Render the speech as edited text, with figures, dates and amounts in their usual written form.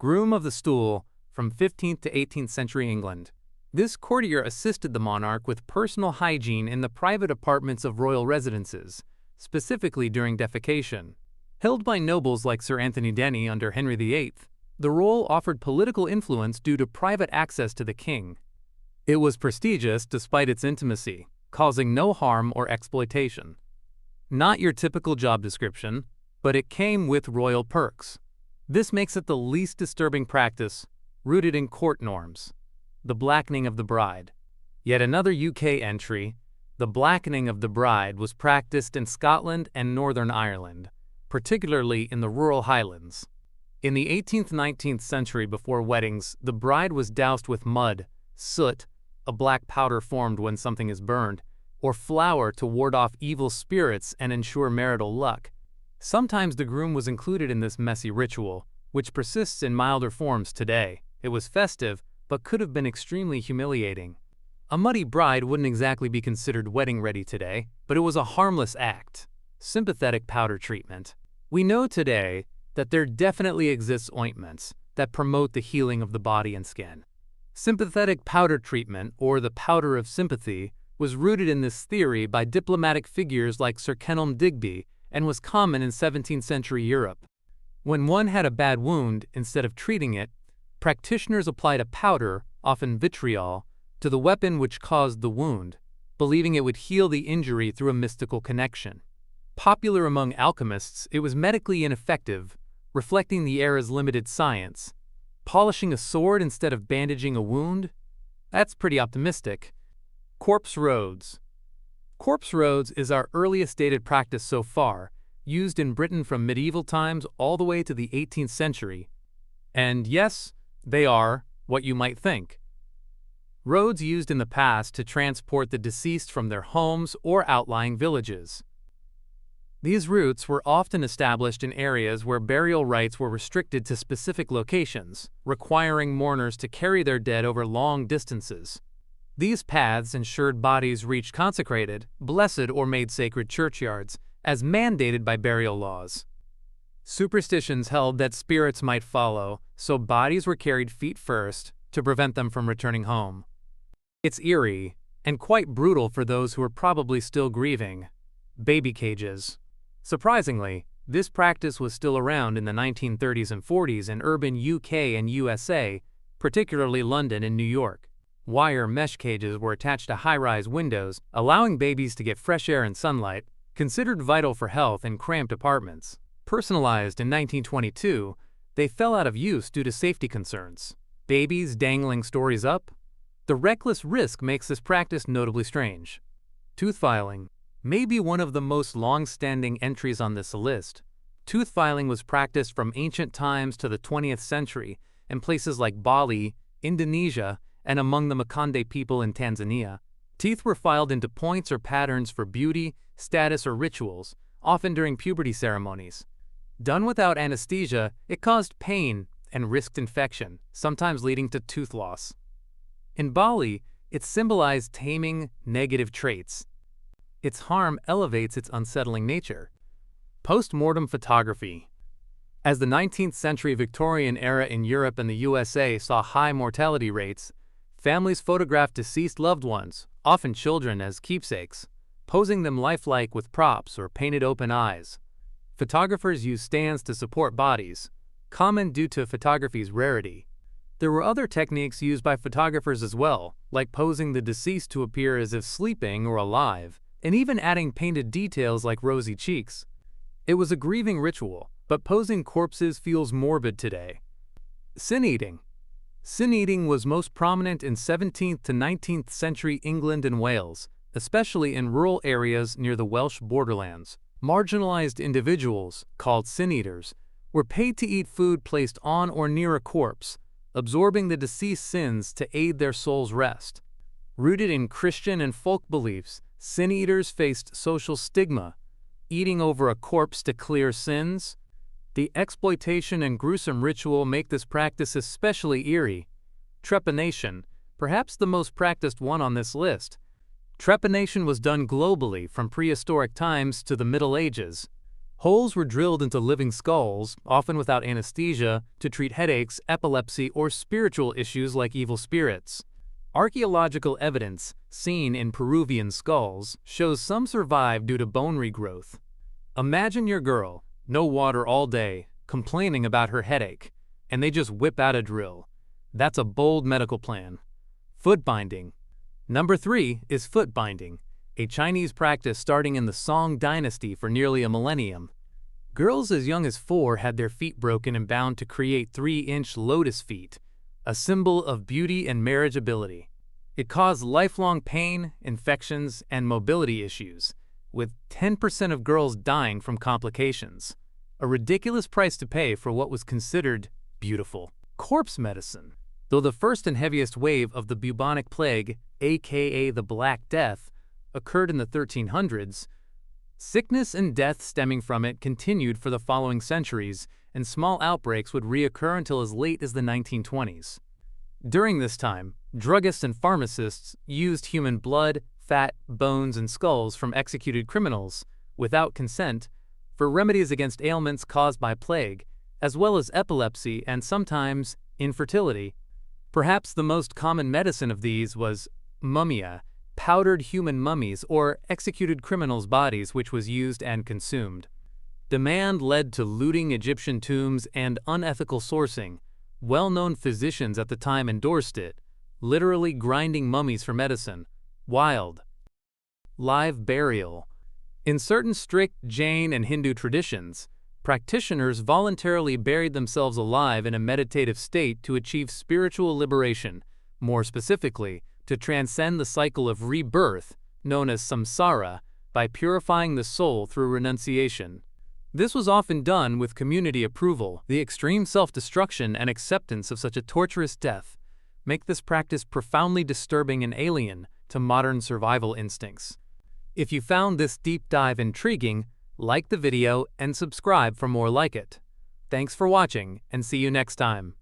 Groom of the Stool, from 15th to 18th century England. This courtier assisted the monarch with personal hygiene in the private apartments of royal residences, specifically during defecation. Held by nobles like Sir Anthony Denny under Henry VIII, the role offered political influence due to private access to the king. It was prestigious despite its intimacy, causing no harm or exploitation. Not your typical job description, but it came with royal perks. This makes it the least disturbing practice, rooted in court norms. The blackening of the bride. Yet another UK entry, the blackening of the bride was practiced in Scotland and Northern Ireland, particularly in the rural Highlands. In the 18th–19th century before weddings, the bride was doused with mud, soot, a black powder formed when something is burned, or flour to ward off evil spirits and ensure marital luck. Sometimes the groom was included in this messy ritual, which persists in milder forms today. It was festive, but could have been extremely humiliating. A muddy bride wouldn't exactly be considered wedding-ready today, but it was a harmless act. Sympathetic powder treatment. We know today that there definitely exists ointments that promote the healing of the body and skin. Sympathetic powder treatment, or the powder of sympathy, was rooted in this theory by diplomatic figures like Sir Kenelm Digby and was common in 17th century Europe. When one had a bad wound, instead of treating it, practitioners applied a powder, often vitriol, to the weapon which caused the wound, believing it would heal the injury through a mystical connection. Popular among alchemists, it was medically ineffective, reflecting the era's limited science. Polishing a sword instead of bandaging a wound? That's pretty optimistic. Corpse roads. Corpse roads is our earliest dated practice so far, used in Britain from medieval times all the way to the 18th century. And yes, they are what you might think. Roads used in the past to transport the deceased from their homes or outlying villages. These routes were often established in areas where burial rites were restricted to specific locations, requiring mourners to carry their dead over long distances. These paths ensured bodies reached consecrated, blessed, or made sacred churchyards, as mandated by burial laws. Superstitions held that spirits might follow, so bodies were carried feet first to prevent them from returning home. It's eerie, and quite brutal for those who are probably still grieving. Baby cages. Surprisingly, this practice was still around in the 1930s and 40s in urban UK and USA, particularly London and New York. Wire mesh cages were attached to high-rise windows, allowing babies to get fresh air and sunlight, considered vital for health in cramped apartments. Personalized in 1922, they fell out of use due to safety concerns. Babies dangling stories up? The reckless risk makes this practice notably strange. Tooth filing. Maybe one of the most long-standing entries on this list. Tooth filing was practiced from ancient times to the 20th century in places like Bali, Indonesia, and among the Makonde people in Tanzania. Teeth were filed into points or patterns for beauty, status, or rituals, often during puberty ceremonies. Done without anesthesia, it caused pain and risked infection, sometimes leading to tooth loss. In Bali, it symbolized taming negative traits. Its harm elevates its unsettling nature. Post-mortem photography. As the 19th century Victorian era in Europe and the USA saw high mortality rates, families photographed deceased loved ones, often children, as keepsakes, posing them lifelike with props or painted open eyes. Photographers used stands to support bodies, common due to photography's rarity. There were other techniques used by photographers as well, like posing the deceased to appear as if sleeping or alive, and even adding painted details like rosy cheeks. It was a grieving ritual, but posing corpses feels morbid today. Sin eating. Sin eating was most prominent in 17th to 19th century England and Wales, especially in rural areas near the Welsh borderlands. Marginalized individuals, called sin eaters, were paid to eat food placed on or near a corpse, absorbing the deceased's sins to aid their soul's rest. Rooted in Christian and folk beliefs, sin eaters faced social stigma, eating over a corpse to clear sins. The exploitation and gruesome ritual make this practice especially eerie. Trepanation, perhaps the most practiced one on this list. Trepanation was done globally from prehistoric times to the Middle Ages. Holes were drilled into living skulls, often without anesthesia, to treat headaches, epilepsy, or spiritual issues like evil spirits. Archaeological evidence, seen in Peruvian skulls, shows some survived due to bone regrowth. Imagine your girl, no water all day, complaining about her headache, and they just whip out a drill. That's a bold medical plan. Foot binding. Number 3 is foot binding, a Chinese practice starting in the Song dynasty for nearly a millennium. Girls as young as 4 had their feet broken and bound to create 3-inch lotus feet, a symbol of beauty and marriageability. It caused lifelong pain, infections, and mobility issues, with 10% of girls dying from complications. A ridiculous price to pay for what was considered beautiful. Corpse medicine. Though the first and heaviest wave of the bubonic plague, aka the Black Death, occurred in the 1300s, sickness and death stemming from it continued for the following centuries, and small outbreaks would reoccur until as late as the 1920s. During this time, druggists and pharmacists used human blood, fat, bones, and skulls from executed criminals, without consent, for remedies against ailments caused by plague, as well as epilepsy and sometimes infertility. Perhaps the most common medicine of these was mummia, powdered human mummies or executed criminals' bodies, which was used and consumed. Demand led to looting Egyptian tombs and unethical sourcing. Well-known physicians at the time endorsed it, literally grinding mummies for medicine. Wild. Live burial. In certain strict Jain and Hindu traditions, practitioners voluntarily buried themselves alive in a meditative state to achieve spiritual liberation, more specifically, to transcend the cycle of rebirth, known as samsara, by purifying the soul through renunciation. This was often done with community approval. The extreme self-destruction and acceptance of such a torturous death make this practice profoundly disturbing and alien to modern survival instincts. If you found this deep dive intriguing, like the video and subscribe for more like it. Thanks for watching, and see you next time.